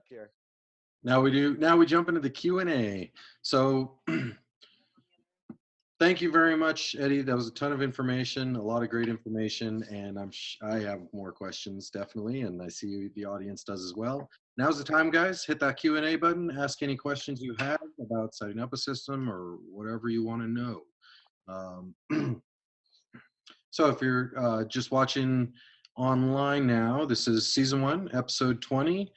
up here. Now we do. Now we jump into the Q&A. So thank you very much, Eddie. That was a ton of information, a lot of great information, and I have more questions definitely, and I see the audience does as well. Now's the time, guys. Hit that Q&A button. Ask any questions you have about setting up a system or whatever you want to know. So if you're just watching online now, this is season 1, episode 20.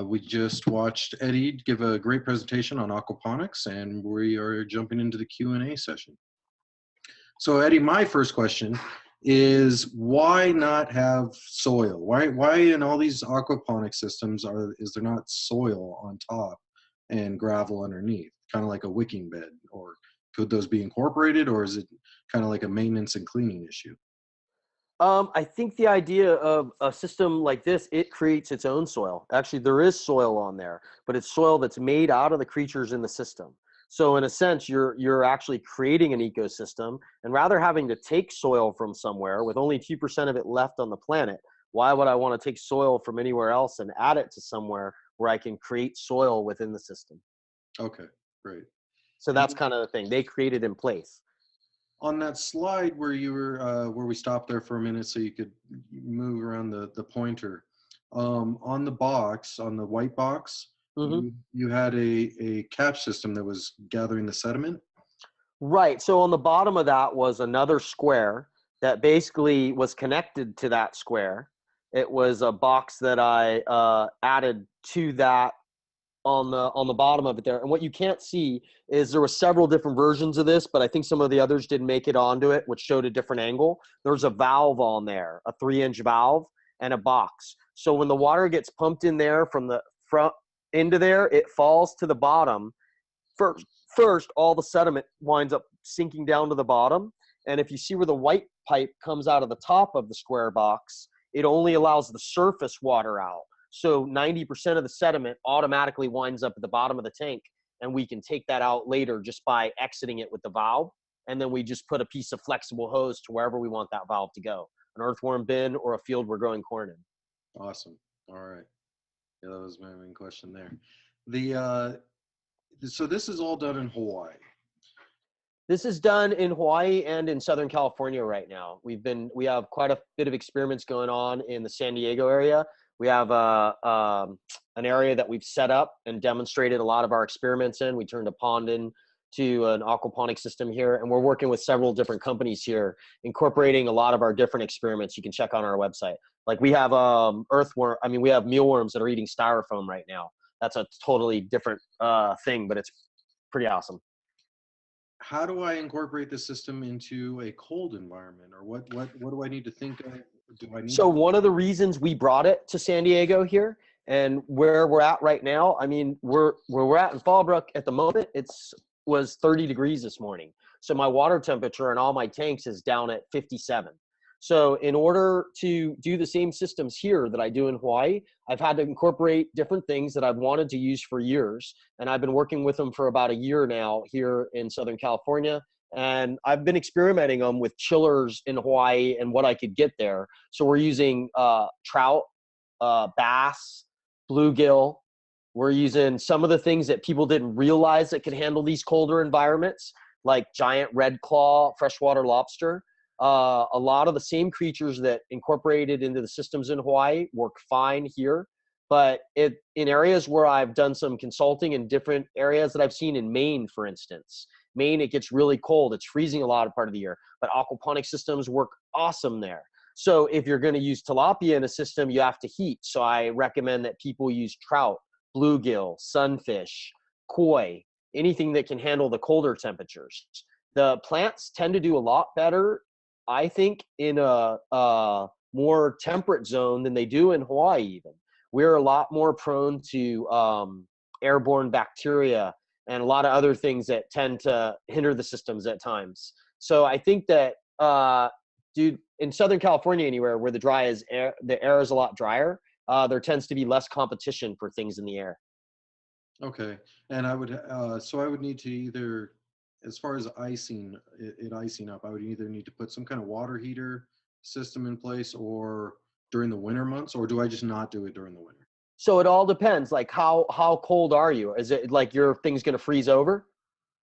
We just watched Eddie give a great presentation on aquaponics, and we are jumping into the Q&A session. So Eddie, my first question is, why not have soil? Why in all these aquaponic systems is there not soil on top and gravel underneath, kind of like a wicking bed? Or could those be incorporated, or is it kind of like a maintenance and cleaning issue? I think the idea of a system like this, it creates its own soil. Actually, there is soil on there, but it's soil that's made out of the creatures in the system. So in a sense, you're actually creating an ecosystem, and rather having to take soil from somewhere with only 2% of it left on the planet, why would I want to take soil from anywhere else and add it to somewhere where I can create soil within the system? Okay, great. So And that's kind of the thing. They create it in place. on that slide where you were, where we stopped there for a minute so you could move around the pointer, on the box, on the white box, Mm-hmm. you had a catch system that was gathering the sediment. Right. So on the bottom of that was another square that basically was connected to that square. It was a box that I added to that on the bottom of it there. And what you can't see is there were several different versions of this, but I think some of the others didn't make it onto it, which showed a different angle. There's a valve on there, a 3-inch valve and a box. So when the water gets pumped in there from the front into there, it falls to the bottom. First, all the sediment winds up sinking down to the bottom. And if you see where the white pipe comes out of the top of the square box, it only allows the surface water out. So 90% of the sediment automatically winds up at the bottom of the tank, and we can take that out later just by exiting it with the valve. And then we just put a piece of flexible hose to wherever we want that valve to go, an earthworm bin or a field we're growing corn in. Awesome. All right. Yeah, that was my main question there. The so this is all done in Hawaii. This is done in Hawaii and in Southern California right now. We have quite a bit of experiments going on in the San Diego area. We have an area that we've set up and demonstrated a lot of our experiments in. We turned a pond into an aquaponic system here, and we're working with several different companies here, incorporating a lot of our different experiments. You can check on our website. Like we have we have mealworms that are eating styrofoam right now. That's a totally different thing, but it's pretty awesome. How do I incorporate the system into a cold environment, or what do I need to think of? Do I need So one of the reasons we brought it to San Diego here and where we're at right now, I mean, where we're at in Fallbrook at the moment, was 30 degrees this morning. So my water temperature in all my tanks is down at 57. So in order to do the same systems here that I do in Hawaii, I've had to incorporate different things that I've wanted to use for years. And I've been working with them for about a year now here in Southern California. And I've been experimenting them with chillers in Hawaii and what I could get there. So we're using trout, bass, bluegill. We're using some of the things that people didn't realize that could handle these colder environments, like giant red claw freshwater lobster. A lot of the same creatures that incorporated into the systems in Hawaii work fine here. But in areas where I've done some consulting in different areas that I've seen in Maine, for instance, Maine, it gets really cold. It's freezing a lot of part of the year, but aquaponic systems work awesome there. So if you're going to use tilapia in a system, you have to heat. So I recommend that people use trout, bluegill, sunfish, koi, anything that can handle the colder temperatures. The plants tend to do a lot better, I think, in a more temperate zone than they do in Hawaii even. We're a lot more prone to airborne bacteria and a lot of other things that tend to hinder the systems at times. So I think that, in Southern California anywhere where the air is a lot drier, there tends to be less competition for things in the air. Okay, and I would need to either, as far as icing up, I would either need to put some kind of water heater system in place, or during the winter months, or do I just not do it during the winter? So it all depends. Like how cold are you? Is it like your thing's going to freeze over?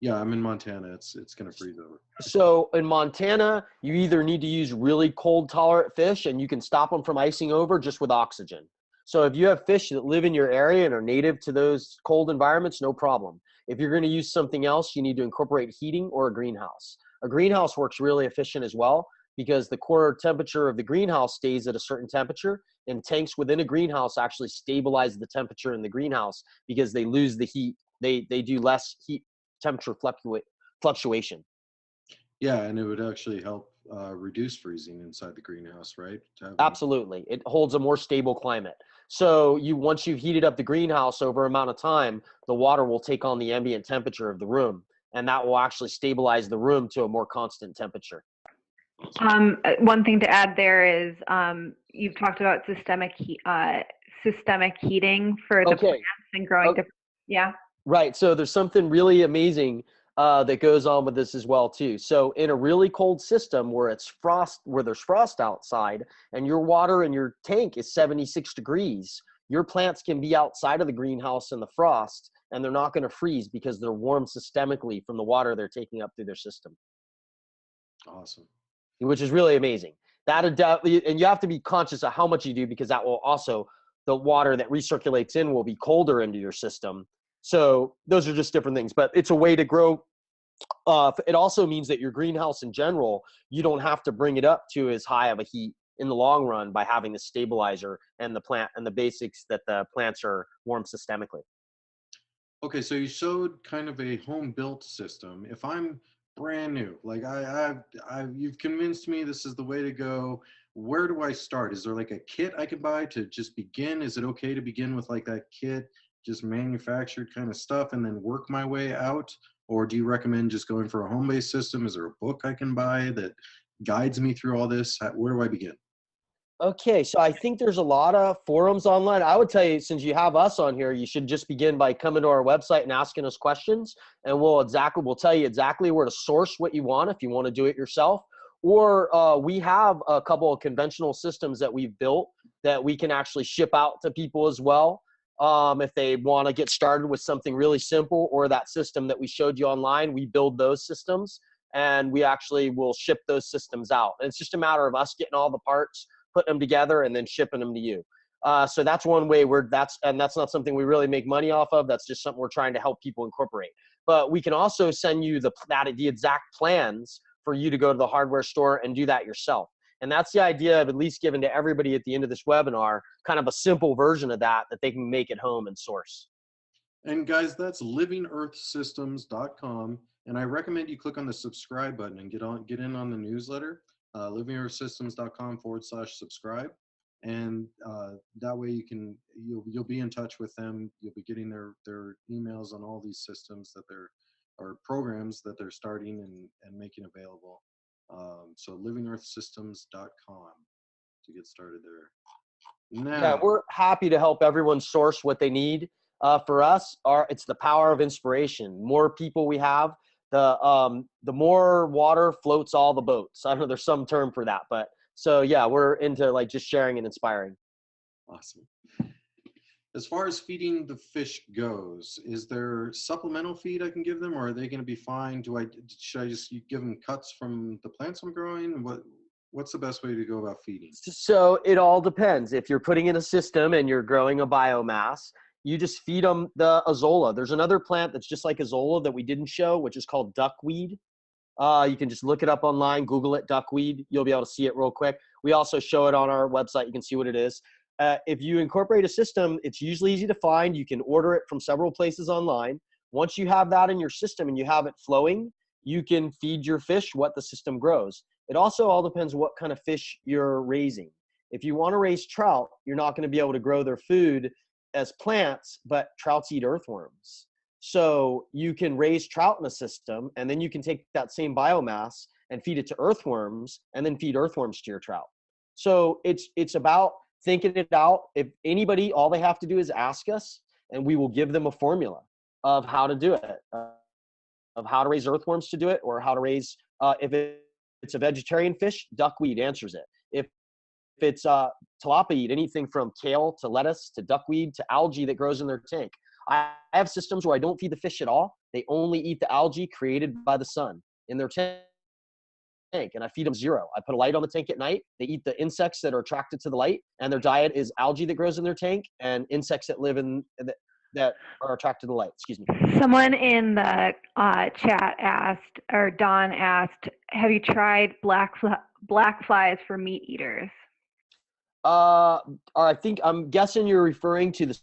Yeah, I'm in Montana. It's gonna freeze over. So in Montana, you either need to use really cold tolerant fish and you can stop them from icing over just with oxygen. So if you have fish that live in your area and are native to those cold environments, no problem. If you're going to use something else, you need to incorporate heating or a greenhouse. A greenhouse works really efficient as well because the core temperature of the greenhouse stays at a certain temperature, and tanks within a greenhouse actually stabilize the temperature in the greenhouse because they lose the heat. They do less heat temperature fluctuation. Yeah, and it would actually help reduce freezing inside the greenhouse, right? Absolutely. It holds a more stable climate. So once you've heated up the greenhouse over an amount of time, the water will take on the ambient temperature of the room, and that will actually stabilize the room to a more constant temperature. One thing to add there is you've talked about systemic heating for the plants and growing different. Yeah. Right. So there's something really amazing that goes on with this as well too. So in a really cold system where there's frost outside and your water in your tank is 76 degrees, your plants can be outside of the greenhouse in the frost and they're not going to freeze because they're warm systemically from the water they're taking up through their system. Awesome. Which is really amazing. And you have to be conscious of how much you do because that will also, the water that recirculates in will be colder into your system. So those are just different things, but it's a way to grow. It also means that your greenhouse in general, you don't have to bring it up to as high of a heat in the long run by having the stabilizer and the plant and the basics that the plants are warm systemically. Okay, so you showed kind of a home built system. If I'm brand new, like you've convinced me this is the way to go. Where do I start? Is there like a kit I can buy to just begin? Is it okay to begin with like that kit, just manufactured kind of stuff, and then work my way out? Or do you recommend just going for a home-based system? Is there a book I can buy that guides me through all this? Where do I begin? Okay, so I think there's a lot of forums online. I would tell you, since you have us on here, you should just begin by coming to our website and asking us questions, and we'll tell you exactly where to source what you want if you want to do it yourself. Or we have a couple of conventional systems that we've built that we can actually ship out to people as well. If they want to get started with something really simple, or that system that we showed you online, we build those systems and we actually will ship those systems out. And it's just a matter of us getting all the parts, putting them together, and then shipping them to you. So that's one way that's not something we really make money off of. That's just something we're trying to help people incorporate. But we can also send you the exact plans for you to go to the hardware store and do that yourself. And that's the idea of at least giving to everybody at the end of this webinar, kind of a simple version of that they can make at home and source. And guys, that's livingearthsystems.com. And I recommend you click on the subscribe button and get in on the newsletter, livingearthsystems.com/subscribe. And that way you'll be in touch with them. You'll be getting their emails on all these systems or programs that they're starting and making available. So livingearthsystems.com to get started there. Now, yeah, we're happy to help everyone source what they need. For us, it's the power of inspiration. More people we have, the more water floats all the boats. I don't know, there's some term for that, but so yeah, we're into like just sharing and inspiring. Awesome. As far as feeding the fish goes, is there supplemental feed I can give them, or are they going to be fine? Should I just give them cuts from the plants I'm growing? What's the best way to go about feeding? So it all depends. If you're putting in a system and you're growing a biomass, you just feed them the azolla. There's another plant that's just like azolla that we didn't show, which is called duckweed. You can just look it up online, Google it, duckweed. You'll be able to see it real quick. We also show it on our website. You can see what it is. If you incorporate a system, it's usually easy to find. You can order it from several places online. Once you have that in your system and you have it flowing, you can feed your fish what the system grows. It also all depends what kind of fish you're raising. If you want to raise trout, you're not going to be able to grow their food as plants, but trouts eat earthworms. So you can raise trout in a system, and then you can take that same biomass and feed it to earthworms, and then feed earthworms to your trout. So it's about thinking it out. If anybody, all they have to do is ask us, and we will give them a formula of how to do it, of how to raise earthworms to do it, or how to raise, if it's a vegetarian fish, duckweed answers it. If it's tilapia, eat anything from kale to lettuce to duckweed to algae that grows in their tank. I have systems where I don't feed the fish at all. They only eat the algae created by the sun in their tank, and I feed them zero. I put a light on the tank at night. They eat the insects that are attracted to the light, and their diet is algae that grows in their tank and insects that live in that are attracted to the light. Excuse me. Someone in the chat asked, or Don asked, have you tried black flies for meat eaters? I'm guessing you're referring to the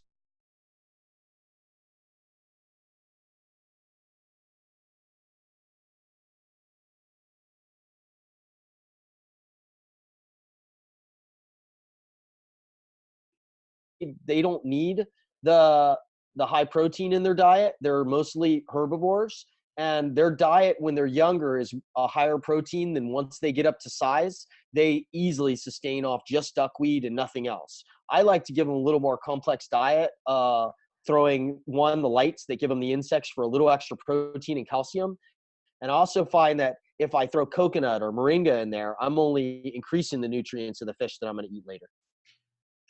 they don't need the high protein in their diet. They're mostly herbivores, and their diet when they're younger is a higher protein than once they get up to size. They easily sustain off just duckweed and nothing else. I like to give them a little more complex diet, throwing the lights that give them the insects for a little extra protein and calcium. And I also find that if I throw coconut or moringa in there, I'm only increasing the nutrients of the fish that I'm going to eat later.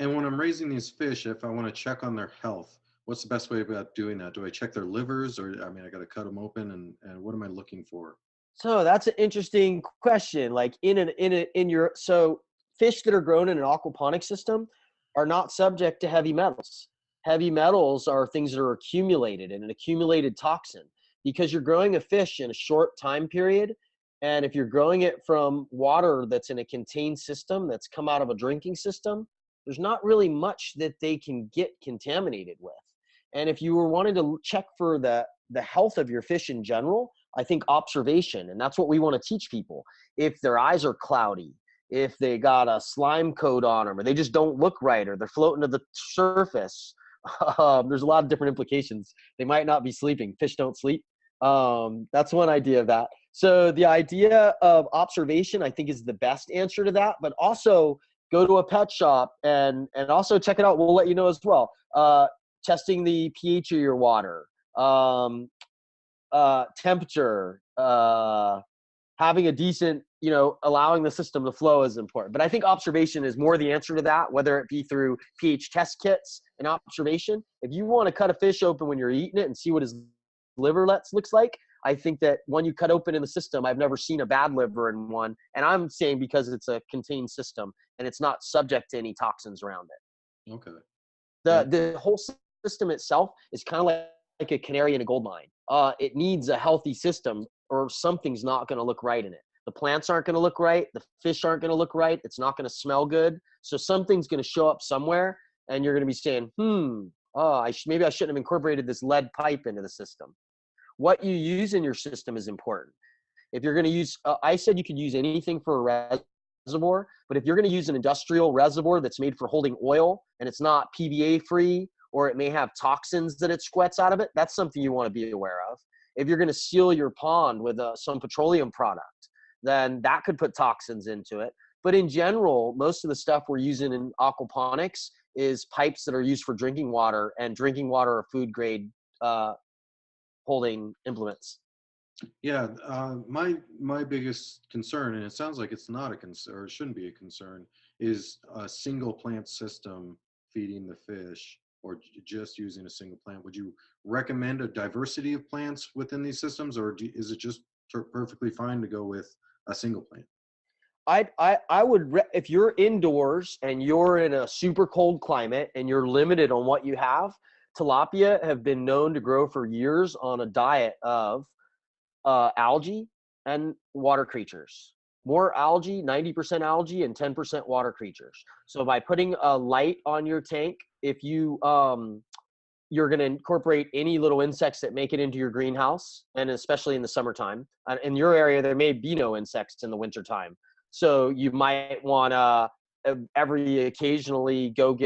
And when I'm raising these fish, if I want to check on their health, what's the best way about doing that? Do I check their livers, or I mean, I got to cut them open, and what am I looking for? So that's an interesting question. Like so fish that are grown in an aquaponics system are not subject to heavy metals. Heavy metals are things that are accumulated in an accumulated toxin because you're growing a fish in a short time period. And if you're growing it from water that's in a contained system that's come out of a drinking system, there's not really much that they can get contaminated with. And if you were wanting to check for the health of your fish in general, I think observation, and that's what we want to teach people. If their eyes are cloudy, if they got a slime coat on them, or they just don't look right, or they're floating to the surface, there's a lot of different implications. They might not be sleeping. Fish don't sleep. That's one idea of that. So the idea of observation, I think, is the best answer to that, but also go to a pet shop and also check it out. We'll let you know as well. Testing the pH of your water, temperature, having a decent, allowing the system to flow is important. But I think observation is more the answer to that, whether it be through pH test kits and observation. If you want to cut a fish open when you're eating it and see what his liver looks like, I think that when you cut open in the system, I've never seen a bad liver in one. And I'm saying because it's a contained system and it's not subject to any toxins around it. Okay. The whole system itself is kind of like a canary in a gold mine. It needs a healthy system or something's not going to look right in it. The plants aren't going to look right. The fish aren't going to look right. It's not going to smell good. So something's going to show up somewhere and you're going to be saying, maybe I shouldn't have incorporated this lead pipe into the system. What you use in your system is important. If you're going to use, I said you could use anything for a reservoir, but if you're going to use an industrial reservoir that's made for holding oil and it's not PVA free, or it may have toxins that it squirts out of it, that's something you want to be aware of. If you're going to seal your pond with some petroleum product, then that could put toxins into it. But in general, most of the stuff we're using in aquaponics is pipes that are used for drinking water, and drinking water or food grade holding implements. Yeah, my biggest concern, and it sounds like it's not a concern, or it shouldn't be a concern, is a single plant system feeding the fish, or just using a single plant. Would you recommend a diversity of plants within these systems, or is it just perfectly fine to go with a single plant? I would, if you're indoors and you're in a super cold climate and you're limited on what you have, tilapia have been known to grow for years on a diet of algae and water creatures. More algae, 90% algae and 10% water creatures. So by putting a light on your tank, if you you're going to incorporate any little insects that make it into your greenhouse, and especially in the summertime. In your area, there may be no insects in the wintertime. So you might want to occasionally go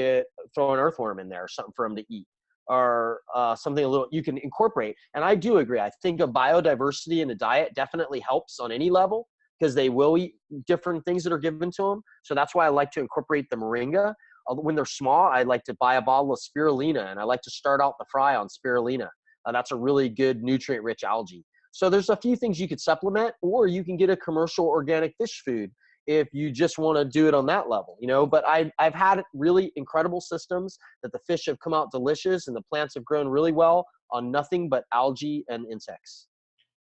throw an earthworm in there or something for them to eat, or something a little you can incorporate. And I do agree. I think a biodiversity in the diet definitely helps on any level, because they will eat different things that are given to them. So that's why I like to incorporate the moringa. When they're small, I like to buy a bottle of spirulina, and I like to start out the fry on spirulina. That's a really good nutrient-rich algae. So there's a few things you could supplement, or you can get a commercial organic fish food. if you just want to do it on that level, you know. But I've had really incredible systems that the fish have come out delicious and the plants have grown really well on nothing but algae and insects.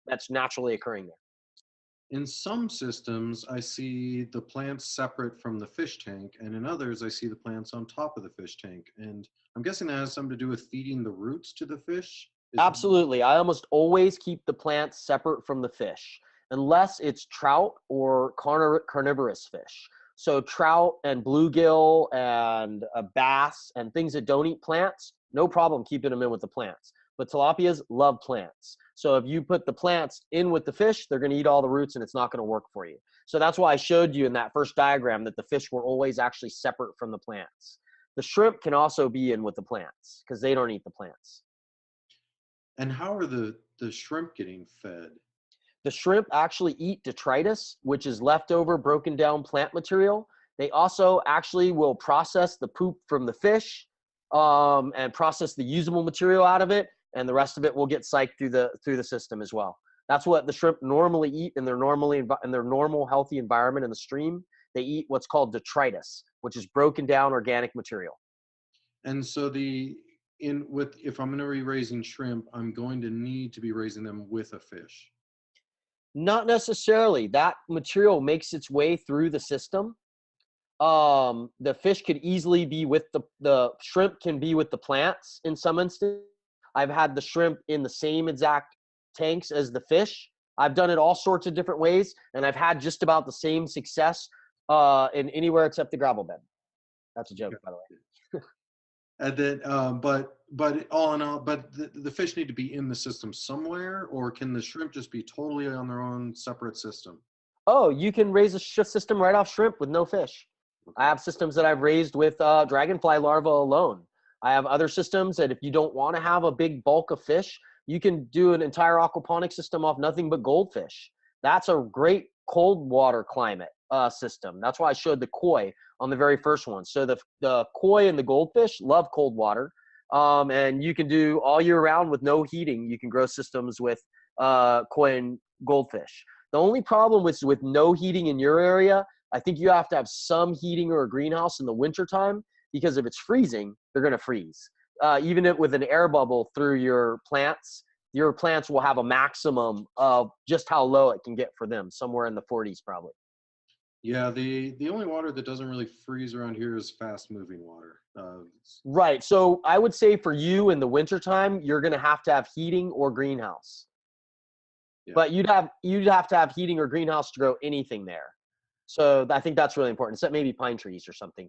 That's naturally occurring there. In some systems, I see the plants separate from the fish tank, and in others, I see the plants on top of the fish tank. And I'm guessing that has something to do with feeding the roots to the fish. Absolutely. I almost always keep the plants separate from the fish, unless it's trout or carnivorous fish. So trout and bluegill and bass and things that don't eat plants, no problem keeping them in with the plants. But tilapias love plants. So if you put the plants in with the fish, they're going to eat all the roots and it's not going to work for you. So that's why I showed you in that first diagram that the fish were always actually separate from the plants. The shrimp can also be in with the plants because they don't eat the plants. And how are the shrimp getting fed? The shrimp actually eat detritus, which is leftover broken down plant material. They also actually will process the poop from the fish and process the usable material out of it, and the rest of it will get psyched through the system as well. That's what the shrimp normally eat in their normal healthy environment in the stream. They eat what's called detritus, which is broken down organic material. And so if I'm going to be raising shrimp, I'm going to need to be raising them with a fish. Not necessarily. That material makes its way through the system. The fish could easily be with the shrimp can be with the plants in some instances. I've had the shrimp in the same exact tanks as the fish. I've done it all sorts of different ways, and I've had just about the same success in anywhere except the gravel bed. That's a joke, by the way. And then, but all in all, but the fish need to be in the system somewhere, or can the shrimp just be totally on their own separate system? Oh, you can raise a system right off shrimp with no fish. I have systems that I've raised with dragonfly larvae alone. I have other systems that if you don't want to have a big bulk of fish, you can do an entire aquaponic system off nothing but goldfish. That's a great cold water climate system. That's why I showed the koi on the very first one. So the koi and the goldfish love cold water, and you can do all year round with no heating. You can grow systems with koi and goldfish. The only problem with no heating in your area, I think you have to have some heating or a greenhouse in the wintertime, because if it's freezing, they're going to freeze. Even with an air bubble through your plants will have a maximum of just how low it can get for them, somewhere in the 40s probably. Yeah, the only water that doesn't really freeze around here is fast moving water. Right. So I would say for you in the wintertime, you're going to have heating or greenhouse. Yeah. But you'd have to have heating or greenhouse to grow anything there. So I think that's really important, except maybe pine trees or something.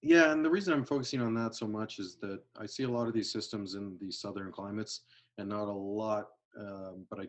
Yeah, and the reason I'm focusing on that so much is that I see a lot of these systems in the southern climates, and not a lot, but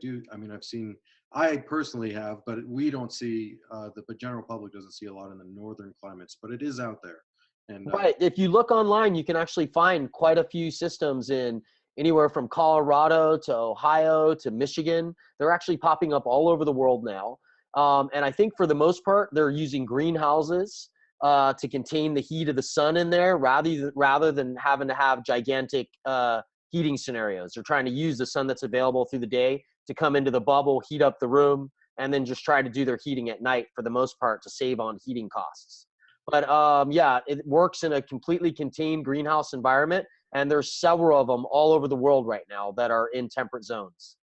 I personally have, but we don't see, the general public doesn't see a lot in the northern climates, but it is out there. And right, if you look online, you can actually find quite a few systems in anywhere from Colorado to Ohio to Michigan. They're actually popping up all over the world now. And I think for the most part, they're using greenhouses to contain the heat of the sun in there rather than having to have gigantic heating scenarios. They're trying to use the sun that's available through the day to come into the bubble, heat up the room, and then just try to do their heating at night for the most part to save on heating costs. But yeah, it works in a completely contained greenhouse environment, and there's several of them all over the world right now that are in temperate zones.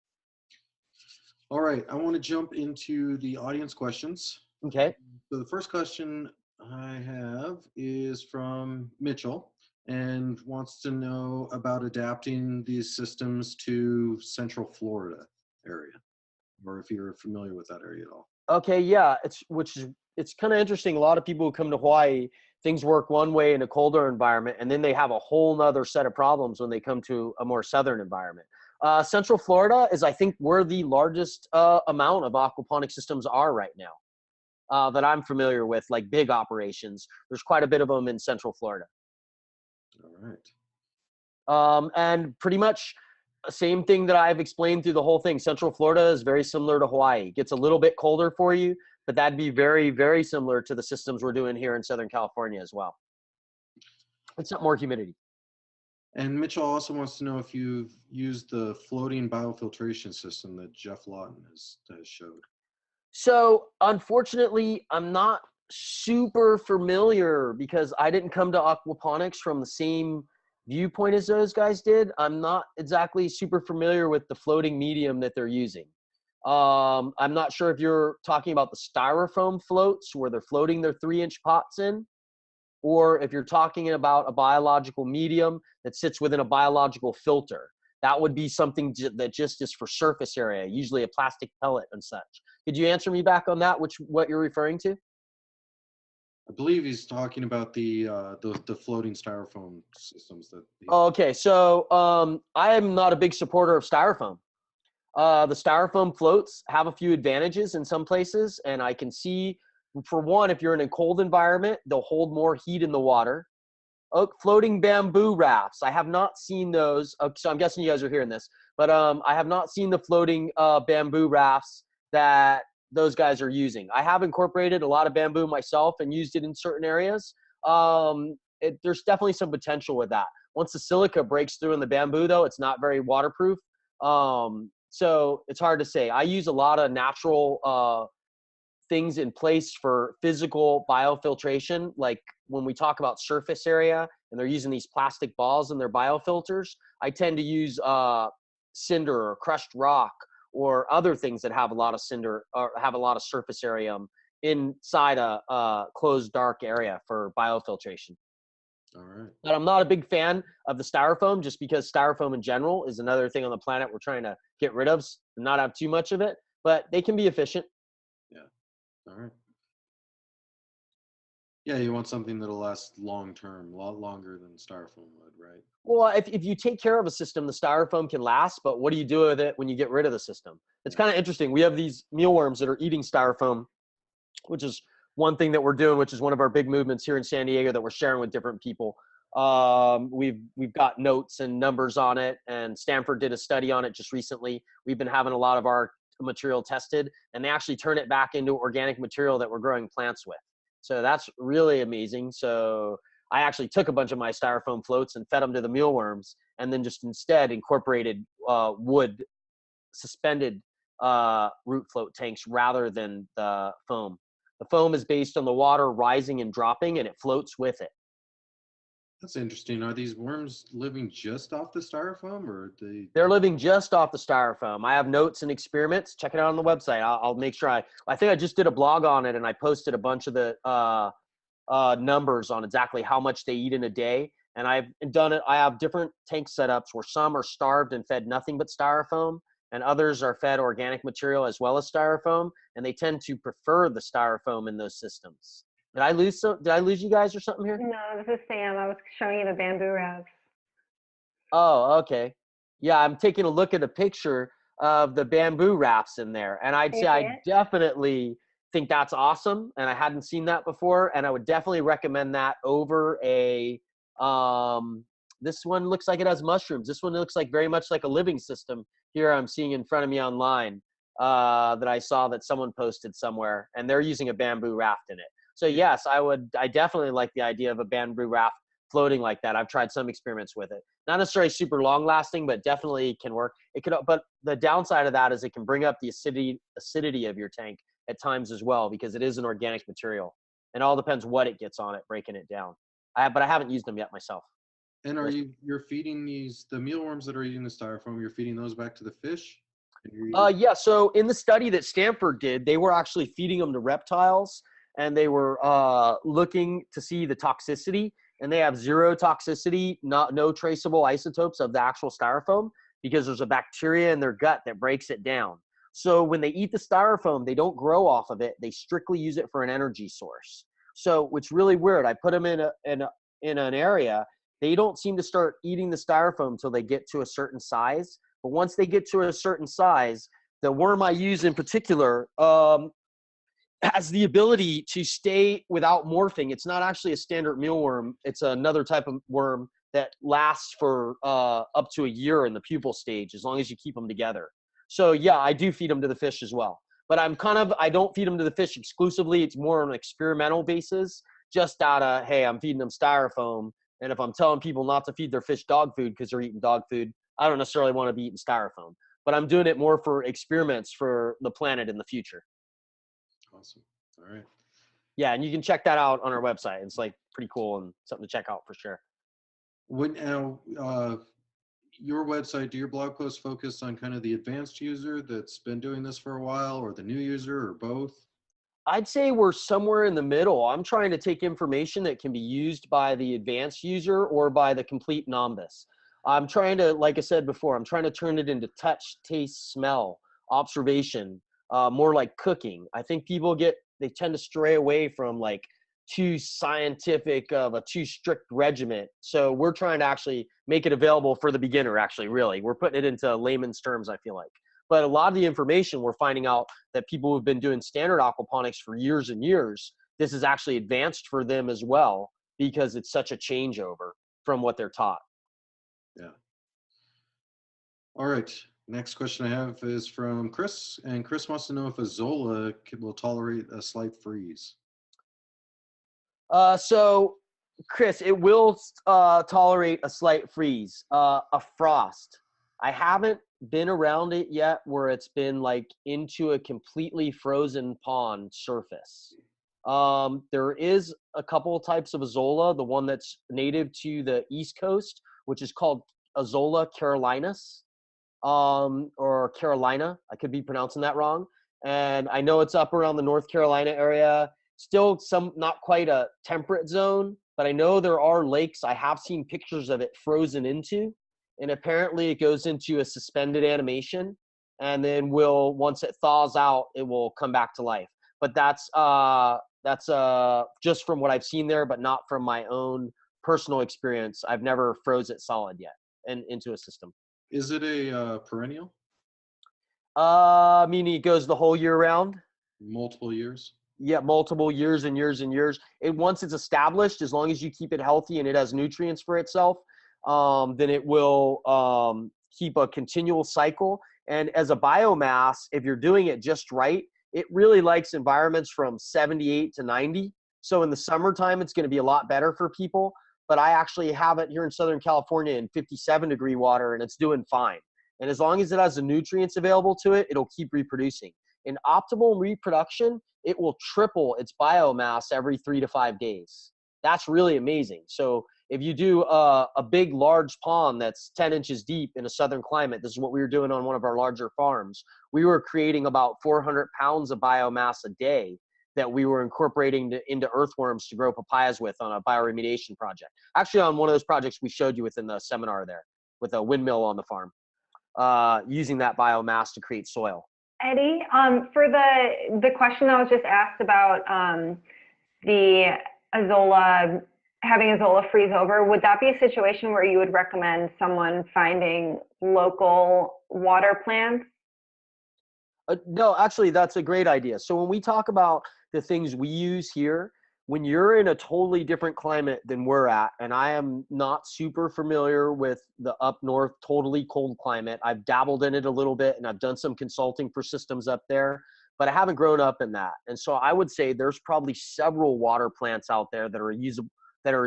All right, I want to jump into the audience questions. Okay. So the first question I have is from Mitchell, and wants to know about adapting these systems to Central Florida area, or if you're familiar with that area at all. Okay, yeah, it's kind of interesting. A lot of people who come to Hawaii, things work one way in a colder environment, and then they have a whole nother set of problems when they come to a more southern environment. Central Florida is, I think, where the largest amount of aquaponic systems are right now that I'm familiar with, like big operations. There's quite a bit of them in Central Florida. All right. And pretty much same thing that I've explained through the whole thing. Central Florida is very similar to Hawaii. It gets a little bit colder for you, but that'd be very, very similar to the systems we're doing here in Southern California as well. It's not more humidity. And Mitchell also wants to know if you've used the floating biofiltration system that Jeff Lawton has showed. So unfortunately, I'm not super familiar because I didn't come to aquaponics from the same viewpoint as those guys did. I'm not exactly super familiar with the floating medium that they're using. I'm not sure if you're talking about the styrofoam floats where they're floating their 3-inch pots in, or if you're talking about a biological medium that sits within a biological filter. That would be something that just is for surface area, usually a plastic pellet and such. Could you answer me back on that, what you're referring to? I believe he's talking about the floating styrofoam systems that. Okay, so I am not a big supporter of styrofoam. The styrofoam floats have a few advantages in some places, and I can see, for one, if you're in a cold environment, they'll hold more heat in the water. Floating bamboo rafts. I have not seen those. So I'm guessing you guys are hearing this, but I have not seen the floating bamboo rafts that those guys are using. I have incorporated a lot of bamboo myself and used it in certain areas. There's definitely some potential with that. Once the silica breaks through in the bamboo, though, it's not very waterproof. So it's hard to say. I use a lot of natural things in place for physical biofiltration. Like when we talk about surface area and they're using these plastic balls in their biofilters, I tend to use cinder or crushed rock or other things that have a lot of cinder or have a lot of surface area inside a closed dark area for biofiltration. All right. But I'm not a big fan of the styrofoam just because styrofoam in general is another thing on the planet we're trying to get rid of and not have too much of it, but they can be efficient. Yeah. All right. Yeah, you want something that'll last long term, a lot longer than styrofoam would, right? Well, if you take care of a system, the styrofoam can last, but what do you do with it when you get rid of the system? It's kind of interesting. We have these mealworms that are eating styrofoam, which is one thing that we're doing, which is one of our big movements here in San Diego that we're sharing with different people. We've got notes and numbers on it, and Stanford did a study on it just recently. We've been having a lot of our material tested, and they actually turn it back into organic material that we're growing plants with. So that's really amazing. So I actually took a bunch of my styrofoam floats and fed them to the mealworms, and then just instead incorporated wood suspended root float tanks rather than the foam. The foam is based on the water rising and dropping, and it floats with it. That's interesting. Are these worms living just off the styrofoam, or They're living just off the styrofoam. I have notes and experiments. Check it out on the website. I'll make sure I think I just did a blog on it, and I posted a bunch of the numbers on exactly how much they eat in a day. And I've done it. I have different tank setups where some are starved and fed nothing but styrofoam, and others are fed organic material as well as styrofoam, and they tend to prefer the styrofoam in those systems. Did I lose you guys or something here? No, this is Sam. I was showing you the bamboo rafts. Oh, okay. Yeah, I'm taking a look at a picture of the bamboo rafts in there, and I'd say I definitely think that's awesome, and I hadn't seen that before, and I would definitely recommend that over a this one looks like it has mushrooms. This one looks like very much like a living system here I'm seeing in front of me online that I saw that someone posted somewhere, and they're using a bamboo raft in it. So yes, I definitely like the idea of a bamboo raft floating like that. I've tried some experiments with it. Not necessarily super long lasting, but definitely can work. It could, but the downside of that is it can bring up the acidity of your tank at times as well, because it is an organic material. And it all depends what it gets on it, breaking it down. But I haven't used them yet myself. And you're feeding the mealworms that are eating the styrofoam, you're feeding those back to the fish? Yeah, so in the study that Stanford did, they were actually feeding them to reptiles, and they were looking to see the toxicity, and they have zero toxicity, no traceable isotopes of the actual styrofoam, because there's a bacteria in their gut that breaks it down. So when they eat the styrofoam, they don't grow off of it. They strictly use it for an energy source. So it's really weird. I put them in an area. They don't seem to start eating the styrofoam until they get to a certain size. But once they get to a certain size, the worm I use in particular has the ability to stay without morphing. It's not actually a standard mealworm. It's another type of worm that lasts for up to a year in the pupal stage, as long as you keep them together. So yeah, I do feed them to the fish as well. But I don't feed them to the fish exclusively. It's more on an experimental basis, just out of, hey, I'm feeding them styrofoam. And if I'm telling people not to feed their fish dog food because they're eating dog food, I don't necessarily want to be eating styrofoam. But I'm doing it more for experiments for the planet in the future. Awesome. All right. Yeah, and you can check that out on our website. It's like pretty cool and something to check out for sure. When now, your website, do your blog posts focus on kind of the advanced user that's been doing this for a while, or the new user, or both? I'd say we're somewhere in the middle. I'm trying to take information that can be used by the advanced user or by the complete novice. I'm trying to, like I said before, I'm trying to turn it into touch, taste, smell, observation, more like cooking. I think people they tend to stray away from like too scientific of a too strict regiment. So we're trying to actually make it available for the beginner, actually, really. We're putting it into layman's terms, I feel like. But a lot of the information we're finding out that people who've been doing standard aquaponics for years and years, this is actually advanced for them as well because it's such a changeover from what they're taught. Yeah. All right. Next question I have is from Chris, and Chris wants to know if a Zola will tolerate a slight freeze. So, Chris, it will tolerate a slight freeze, a frost. I haven't been around it yet where it's been like into a completely frozen pond surface. There is a couple of types of Azolla, the one that's native to the East Coast, which is called Azolla carolinus, or Carolina. I could be pronouncing that wrong. And I know it's up around the North Carolina area. Still not quite a temperate zone, but I know there are lakes. I have seen pictures of it frozen into. And apparently it goes into a suspended animation, and then once it thaws out, it will come back to life. But that's just from what I've seen there, but not from my own personal experience. I've never froze it solid yet and into a system. Is it a perennial? Meaning it goes the whole year round? Multiple years? Yeah, multiple years and years and years. Once it's established, as long as you keep it healthy and it has nutrients for itself, then it will keep a continual cycle. And as a biomass, if you're doing it just right, it really likes environments from 78 to 90. So in the summertime, it's going to be a lot better for people. But I actually have it here in Southern California in 57-degree water, and it's doing fine. And as long as it has the nutrients available to it, it'll keep reproducing. In optimal reproduction, it will triple its biomass every 3 to 5 days. That's really amazing. So if you do a big, large pond that's 10 inches deep in a southern climate, this is what we were doing on one of our larger farms. We were creating about 400 pounds of biomass a day that we were incorporating into earthworms to grow papayas with on a bioremediation project. Actually, on one of those projects we showed you within the seminar there with a windmill on the farm, using that biomass to create soil. Eddy, for the question that was just asked about the Azolla, having Azolla freeze over, would that be a situation where you would recommend someone finding local water plants? No, actually, that's a great idea. So when we talk about the things we use here, when you're in a totally different climate than we're at, and I am not super familiar with the up north totally cold climate. I've dabbled in it a little bit, and I've done some consulting for systems up there, but I haven't grown up in that. And so I would say there's probably several water plants out there that are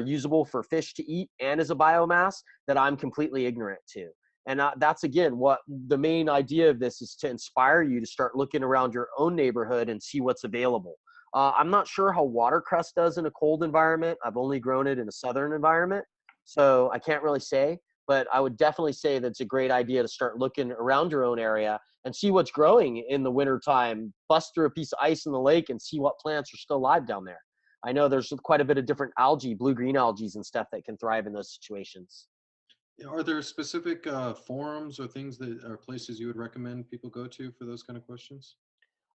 usable for fish to eat and as a biomass that I'm completely ignorant to. And that's, again, what the main idea of this is, to inspire you to start looking around your own neighborhood and see what's available. I'm not sure how watercress does in a cold environment. I've only grown it in a southern environment, so I can't really say. But I would definitely say that's a great idea to start looking around your own area and see what's growing in the wintertime. Bust through a piece of ice in the lake and see what plants are still alive down there. I know there's quite a bit of different algae, blue-green algae and stuff that can thrive in those situations. Are there specific forums or things that are places you would recommend people go to for those kind of questions?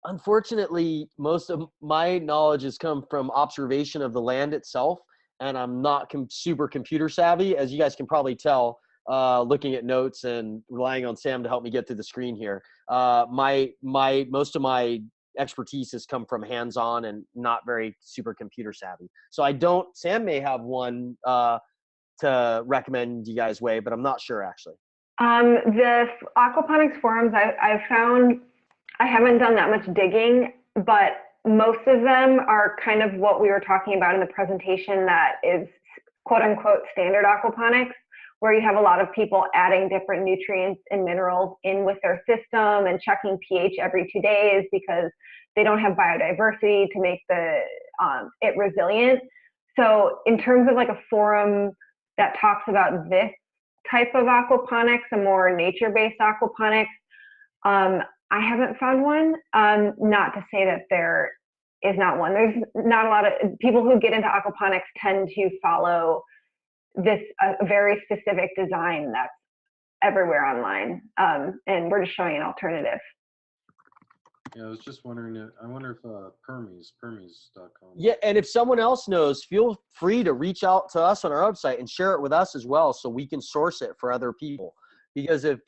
Unfortunately, most of my knowledge has come from observation of the land itself, and I'm not super computer savvy, as you guys can probably tell, looking at notes and relying on Sam to help me get through the screen here. Most of my expertise has come from hands-on and not very super computer savvy. So Sam may have one to recommend you guys way, but I'm not sure actually. The aquaponics forums, I've found, I haven't done that much digging, but most of them are kind of what we were talking about in the presentation, that is quote unquote standard aquaponics, where you have a lot of people adding different nutrients and minerals in with their system and checking pH every 2 days because they don't have biodiversity to make it resilient. So in terms of like a forum that talks about this type of aquaponics, a more nature-based aquaponics, I haven't found one. Not to say that there is not one. There's not a lot of people who get into aquaponics tend to follow this very specific design that's everywhere online, and we're just showing an alternative. Yeah, I was just wondering, I wonder if permies.com. Yeah, and if someone else knows, feel free to reach out to us on our website and share it with us as well so we can source it for other people. Because if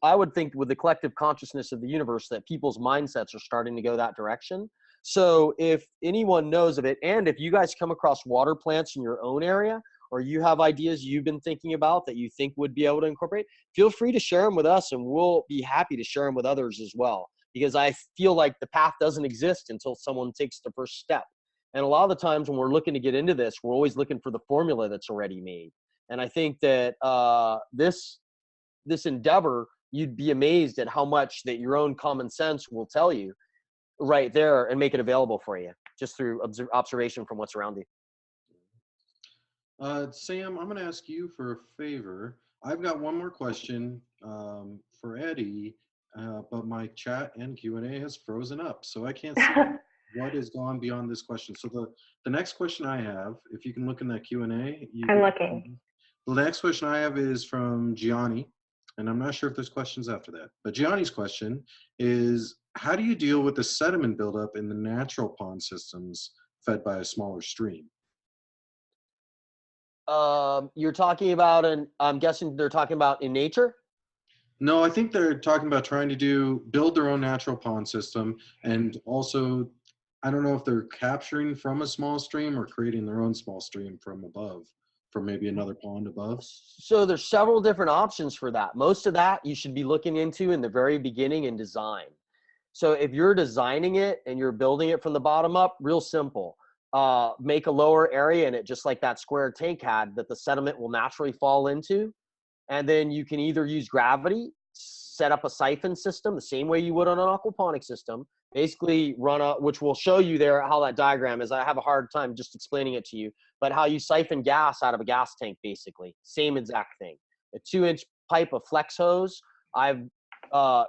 I would think with the collective consciousness of the universe that people's mindsets are starting to go that direction. So if anyone knows of it, and if you guys come across water plants in your own area, or you have ideas you've been thinking about that you think would be able to incorporate, feel free to share them with us and we'll be happy to share them with others as well. Because I feel like the path doesn't exist until someone takes the first step. And a lot of the times when we're looking to get into this, we're always looking for the formula that's already made. And I think that this endeavor, you'd be amazed at how much that your own common sense will tell you right there and make it available for you just through observation from what's around you. Sam, I'm going to ask you for a favor. I've got one more question for Eddy, but my chat and Q&A has frozen up, so I can't see what has gone beyond this question. So the next question I have, if you can look in that Q&A. I'm looking. The next question I have is from Gianni, and I'm not sure if there's questions after that. But Gianni's question is, how do you deal with the sediment buildup in the natural pond systems fed by a smaller stream? You're talking about, I'm guessing they're talking about in nature? No, I think they're talking about trying to build their own natural pond system. And also, I don't know if they're capturing from a small stream or creating their own small stream from above, from maybe another pond above. So there's several different options for that. Most of that you should be looking into in the very beginning in design. So if you're designing it and you're building it from the bottom up, real simple. Make a lower area in it, just like that square tank had, that the sediment will naturally fall into. And then you can either use gravity, set up a siphon system the same way you would on an aquaponic system, basically which will show you there how that diagram is. I have a hard time just explaining it to you, but how you siphon gas out of a gas tank, basically. Same exact thing. A 2-inch pipe of flex hose. I've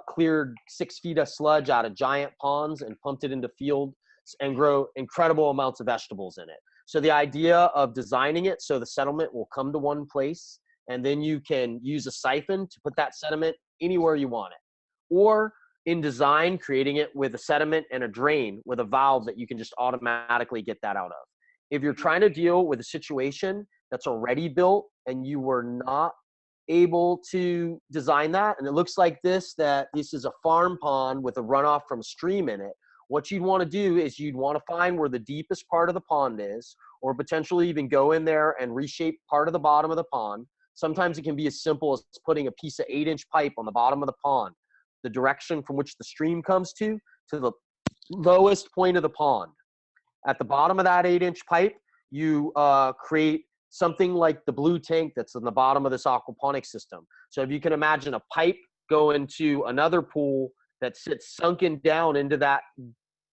cleared 6 feet of sludge out of giant ponds and pumped it into field and grow incredible amounts of vegetables in it. So the idea of designing it so the sediment will come to one place, and then you can use a siphon to put that sediment anywhere you want it. Or in design, creating it with a sediment and a drain with a valve that you can just automatically get that out of. If you're trying to deal with a situation that's already built and you were not able to design that, and it looks like that this is a farm pond with a runoff from a stream in it, what you'd want to do is you'd want to find where the deepest part of the pond is, or potentially even go in there and reshape part of the bottom of the pond. Sometimes it can be as simple as putting a piece of 8-inch pipe on the bottom of the pond, the direction from which the stream comes to the lowest point of the pond. At the bottom of that 8-inch pipe, you create something like the blue tank that's in the bottom of this aquaponic system. So if you can imagine a pipe go into another pool that sits sunken down into that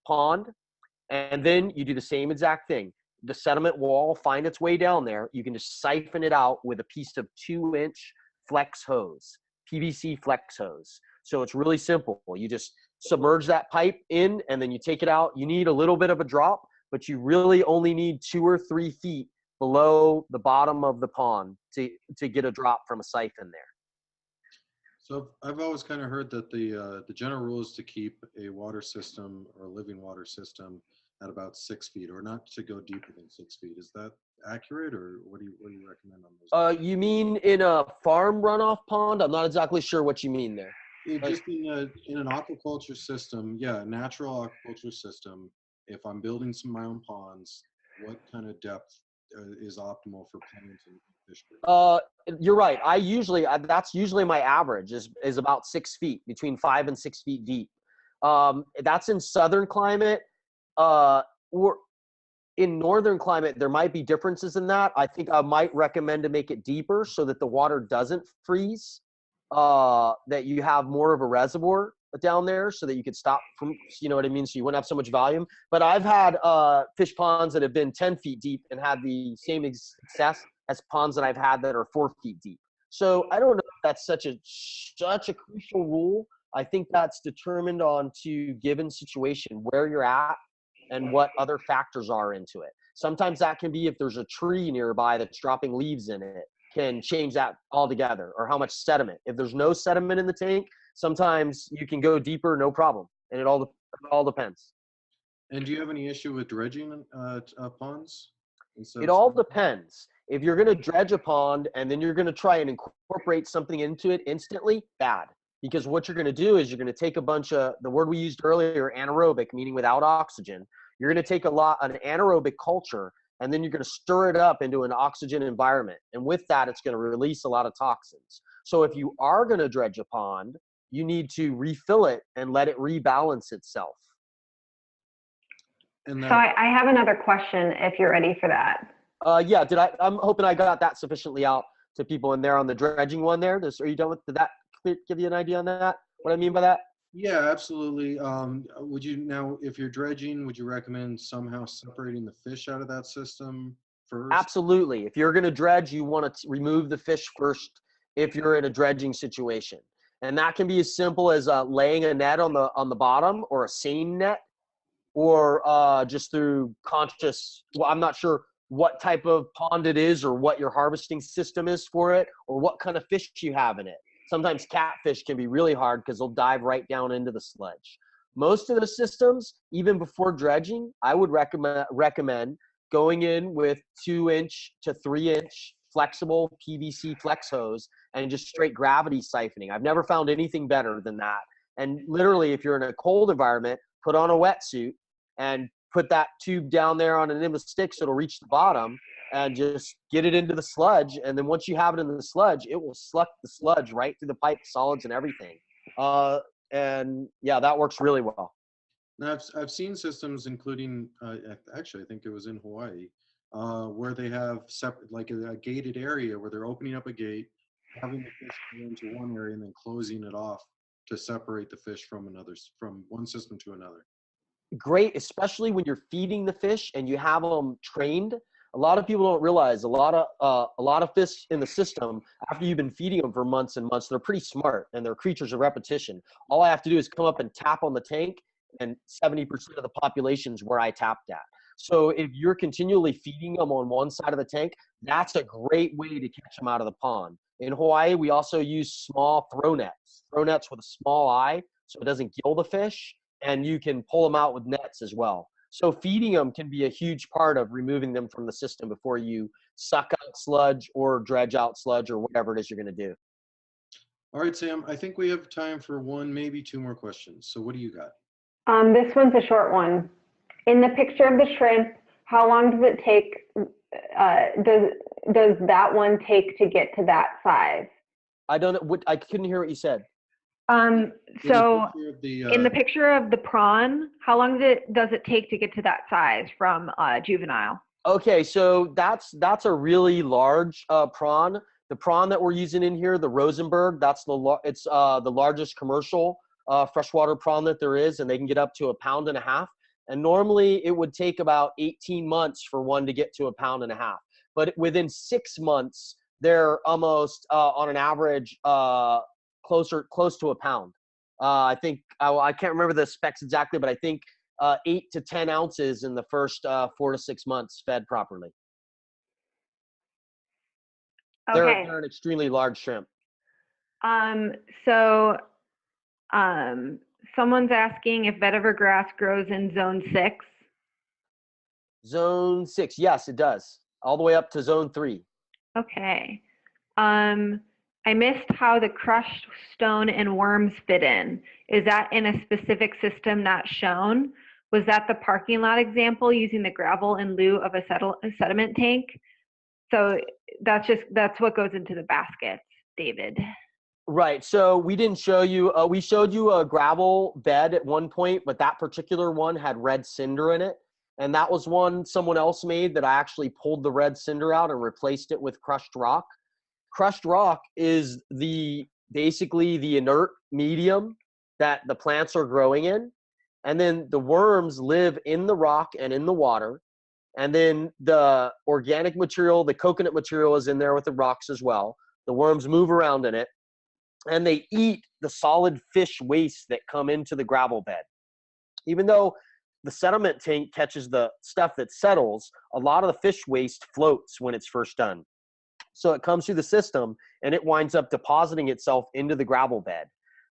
pond, and then you do the same exact thing. The sediment will all find its way down there. You can just siphon it out with a piece of 2-inch flex hose, PVC flex hose. So it's really simple. You just submerge that pipe in and then you take it out. You need a little bit of a drop, but you really only need 2 or 3 feet below the bottom of the pond to get a drop from a siphon there. So I've always kind of heard that the general rule is to keep a water system or a living water system at about 6 feet, or not to go deeper than 6 feet. Is that accurate, or what do you recommend on those? You mean in a farm runoff pond? I'm not exactly sure what you mean there. Just in an aquaculture system, yeah, a natural aquaculture system. If I'm building my own ponds, what kind of depth is optimal for plants and fish? You're right. That's usually my average is about 6 feet, between 5 and 6 feet deep. That's in southern climate. in northern climate, there might be differences in that. I think I might recommend to make it deeper so that the water doesn't freeze, that you have more of a reservoir down there so that you could stop from, you know what I mean? So you wouldn't have so much volume. But I've had fish ponds that have been 10 feet deep and had the same success as ponds that I've had that are 4 feet deep. So I don't know if that's such a crucial rule. I think that's determined on to given situation where you're at and what other factors are into it. Sometimes that can be if there's a tree nearby that's dropping leaves in it, can change that altogether, or how much sediment. If there's no sediment in the tank, sometimes you can go deeper, no problem. And it all depends. And do you have any issue with dredging ponds? It all depends. If you're going to dredge a pond and then you're going to try and incorporate something into it instantly, bad. Because what you're going to do is you're going to take a bunch of, the word we used earlier, anaerobic, meaning without oxygen. You're going to take an anaerobic culture, and then you're going to stir it up into an oxygen environment. And with that, it's going to release a lot of toxins. So if you are going to dredge a pond, you need to refill it and let it rebalance itself. So I have another question if you're ready for that. Yeah, I'm hoping I got that sufficiently out to people in there on the dredging one there. Are you done with, did that give you an idea on that? What I mean by that? Yeah, absolutely. Would you now, if you're dredging, would you recommend somehow separating the fish out of that system first? Absolutely. If you're going to dredge, you want to remove the fish first if you're in a dredging situation. And that can be as simple as laying a net on the bottom, or a seine net, or just through conscious, well, I'm not sure what type of pond it is or what your harvesting system is for it or what kind of fish you have in it. Sometimes catfish can be really hard because they'll dive right down into the sludge. Most of the systems, even before dredging, I would recommend going in with 2-inch to 3-inch flexible PVC flex hose and just straight gravity siphoning. I've never found anything better than that. And literally, if you're in a cold environment, put on a wetsuit and put that tube down there on an end of stick so it'll reach the bottom, and just get it into the sludge. And then once you have it in the sludge, it will suck the sludge right through the pipe solids and everything. And yeah, that works really well. Now, I've seen systems, including, actually, I think it was in Hawaii, where they have separate, like a gated area where they're opening up a gate, having the fish go into one area and then closing it off to separate the fish from one system to another. Great, especially when you're feeding the fish and you have them trained. A lot of people don't realize a lot of fish in the system, after you've been feeding them for months and months, they're pretty smart and they're creatures of repetition. All I have to do is come up and tap on the tank, and 70% of the population is where I tapped at. So if you're continually feeding them on one side of the tank, that's a great way to catch them out of the pond. In Hawaii, we also use small throw nets with a small eye so it doesn't gill the fish, and you can pull them out with nets as well. So feeding them can be a huge part of removing them from the system before you suck out sludge or dredge out sludge or whatever it is you're going to do. All right, Sam, I think we have time for one, maybe two more questions. So what do you got? This one's a short one. In the picture of the shrimp, how long does it take, does that one take to get to that size? I don't know. I couldn't hear what you said. So in the picture of the prawn, how long does it take to get to that size from juvenile? Okay, so that's a really large prawn. The prawn that we're using in here, the Rosenberg, it's the largest commercial freshwater prawn that there is, and they can get up to 1.5 pounds. And normally it would take about 18 months for one to get to 1.5 pounds. But within 6 months, they're almost on an average close to 1 pound. I think I can't remember the specs exactly, but I think 8 to 10 ounces in the first 4 to 6 months fed properly. Okay. They're an extremely large shrimp. Someone's asking if vetiver grass grows in zone 6. Zone 6, yes, it does. All the way up to zone 3. Okay. I missed how the crushed stone and worms fit in. Is that in a specific system not shown? Was that the parking lot example using the gravel in lieu of a sediment tank? So that's what goes into the baskets, David. Right. So we didn't show you, we showed you a gravel bed at one point, but that particular one had red cinder in it. And that was one someone else made that I actually pulled the red cinder out and replaced it with crushed rock. Crushed rock is basically the inert medium that the plants are growing in. And then the worms live in the rock and in the water. And then the organic material, the coconut material, is in there with the rocks as well. The worms move around in it, and they eat the solid fish waste that come into the gravel bed. Even though the sediment tank catches the stuff that settles, a lot of the fish waste floats when it's first done. So it comes through the system, and it winds up depositing itself into the gravel bed.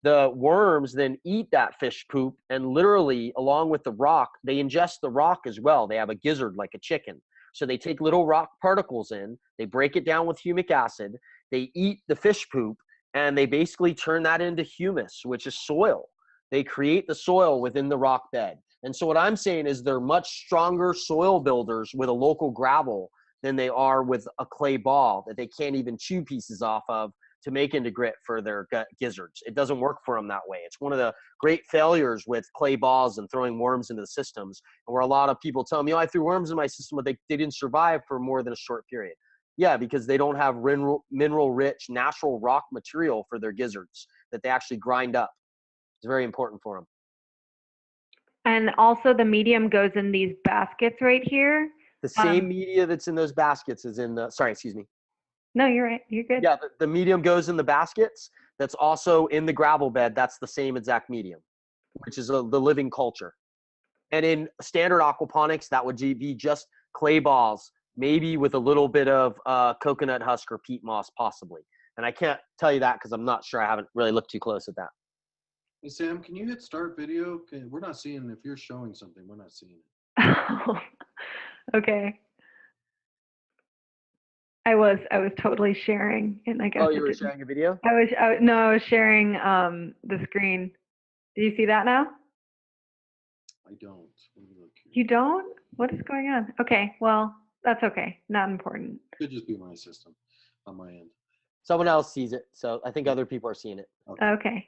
The worms then eat that fish poop, and literally, along with the rock, they ingest the rock as well. They have a gizzard like a chicken. So they take little rock particles in, they break it down with humic acid, they eat the fish poop, and they basically turn that into humus, which is soil. They create the soil within the rock bed. And so what I'm saying is they're much stronger soil builders with a local gravel than they are with a clay ball that they can't even chew pieces off of to make into grit for their gizzards. It doesn't work for them that way. It's one of the great failures with clay balls and throwing worms into the systems, and where a lot of people tell me, oh, I threw worms in my system, but they didn't survive for more than a short period. Yeah, because they don't have mineral-rich, natural rock material for their gizzards that they actually grind up. It's very important for them. And also the medium goes in these baskets right here. The same media that's in those baskets is in the, sorry, excuse me. No, you're right. You're good. Yeah, the medium goes in the baskets. That's also in the gravel bed. That's the same exact medium, which is the living culture. And in standard aquaponics, that would be just clay balls, maybe with a little bit of coconut husk or peat moss, possibly. And I can't tell you that because I'm not sure. I haven't really looked too close at that. Hey, Sam, can you hit start video? We're not seeing, if you're showing something, we're not seeing it. Oh, okay. I was totally sharing, and I guess. Oh, you were sharing a video? I was sharing the screen. Do you see that now? I don't. Let me look here. You don't? What is going on? Okay, well, that's okay. Not important. Could just be my system on my end. Someone else sees it, so I think other people are seeing it. Okay.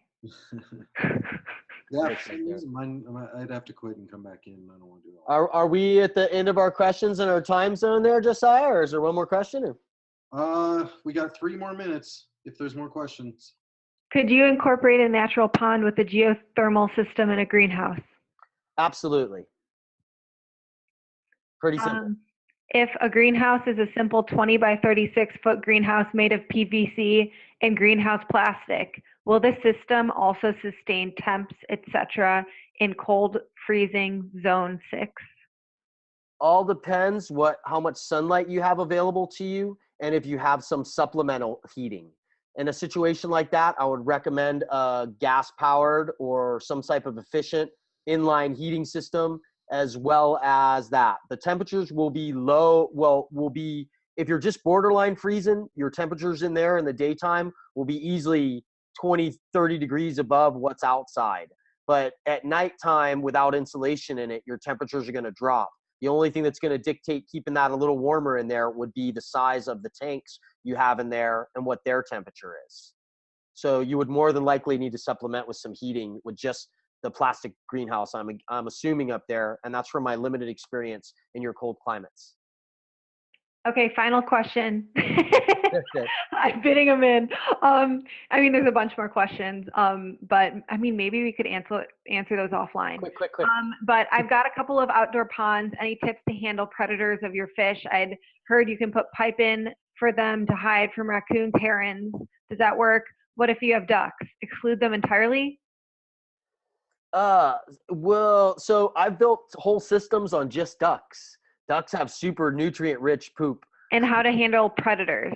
Yeah, for some reason, I'd have to quit and come back in. I don't want to do it. Are we at the end of our questions in our time zone there, Josiah, or is there one more question? We got 3 more minutes if there's more questions. Could you incorporate a natural pond with a geothermal system in a greenhouse? Absolutely. Pretty simple. If a greenhouse is a simple 20 by 36 foot greenhouse made of PVC and greenhouse plastic, will the system also sustain temps, etc., in cold freezing zone 6? All depends how much sunlight you have available to you and if you have some supplemental heating. In a situation like that, I would recommend a gas-powered or some type of efficient inline heating system, as well as that. The temperatures will be low, if you're just borderline freezing, your temperatures in there in the daytime will be easily 20, 30 degrees above what's outside. But at nighttime, without insulation in it, your temperatures are gonna drop. The only thing that's going to dictate keeping that a little warmer in there would be the size of the tanks you have in there and what their temperature is. So you would more than likely need to supplement with some heating with just the plastic greenhouse I'm assuming up there, and that's from my limited experience in your cold climates. Okay, final question. I'm fitting them in. I mean, there's a bunch more questions, but I mean, maybe we could answer those offline. Quick. But I've got a couple of outdoor ponds. Any tips to handle predators of your fish? I'd heard you can put pipe in for them to hide from raccoons, herons. Does that work? What if you have ducks? Exclude them entirely? Well, so I've built whole systems on just ducks. Ducks have super nutrient-rich poop. And how to handle predators.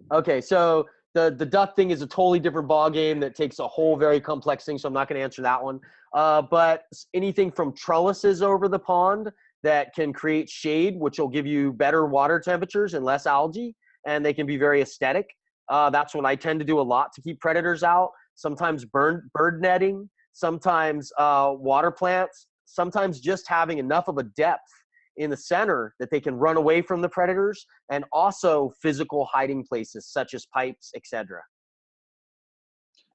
Okay, so the duck thing is a totally different ball game that takes a whole very complex thing, so I'm not going to answer that one. But anything from trellises over the pond that can create shade, which will give you better water temperatures and less algae, and they can be very aesthetic. That's what I tend to do a lot to keep predators out. Sometimes bird netting, sometimes water plants, sometimes just having enough of a depth in the center that they can run away from the predators, and also physical hiding places such as pipes, etc.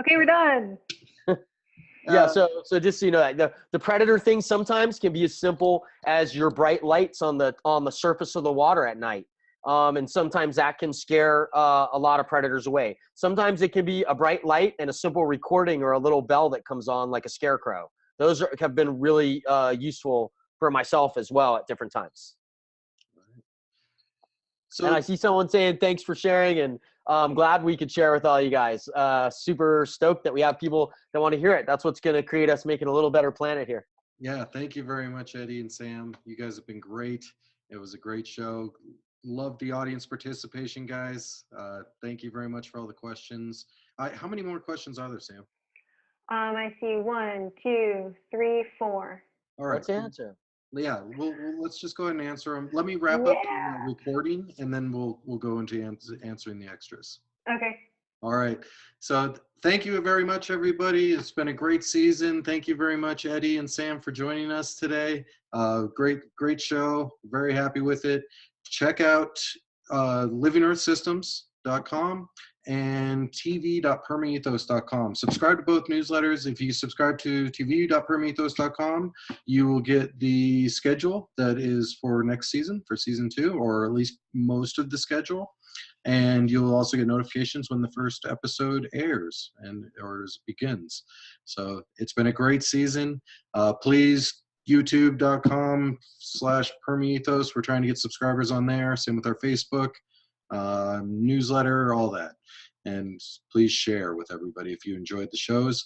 Okay, we're done. Yeah, so just so you know, that the predator thing sometimes can be as simple as your bright lights on the surface of the water at night. And sometimes that can scare a lot of predators away. Sometimes it can be a bright light and a simple recording or a little bell that comes on like a scarecrow. Those have been really useful for myself as well at different times. So And I see someone saying thanks for sharing, and I'm glad we could share with all you guys. Super stoked that we have people that want to hear it. That's what's going to create us making a little better planet here. yeah, thank you very much, Eddie and Sam. You guys have been great. It was a great show. Love the audience participation, guys. Thank you very much for all the questions. How many more questions are there, Sam? I see 1, 2, 3, 4. All right. Let's answer. Yeah, let's just go ahead and answer them. Let me wrap up Yeah. the recording, and then we'll go into answering the extras. Okay. All right. So thank you very much, everybody. It's been a great season. Thank you very much, Eddie and Sam, for joining us today. Great show. Very happy with it. Check out livingearthsystems.com and tv.permaethos.com. Subscribe to both newsletters. If you subscribe to tv.permaethos.com, you will get the schedule that is for next season, for season 2, or at least most of the schedule. And you'll also get notifications when the first episode airs or begins. So it's been a great season. Please, youtube.com/permaethos. We're trying to get subscribers on there. Same with our Facebook, newsletter, all that. And please share with everybody if you enjoyed the shows.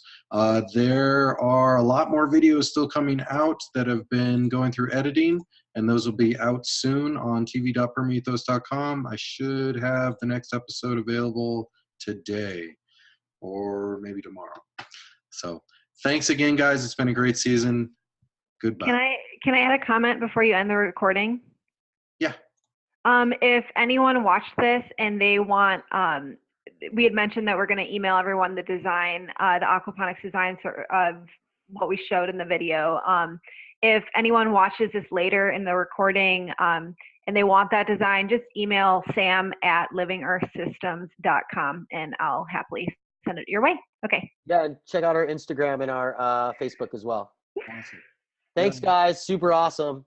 There are a lot more videos still coming out that have been going through editing, and those will be out soon on tv.permaethos.com. I should have the next episode available today or maybe tomorrow. So thanks again, guys. It's been a great season. Goodbye. Can I add a comment before you end the recording? Yeah. If anyone watched this and they want, we had mentioned that we're going to email everyone the design, the aquaponics design of what we showed in the video. If anyone watches this later in the recording and they want that design, just email sam@livingearthsystems.com and I'll happily send it your way. Okay. Yeah, and check out our Instagram and our Facebook as well. Awesome. Thanks, guys. Super awesome.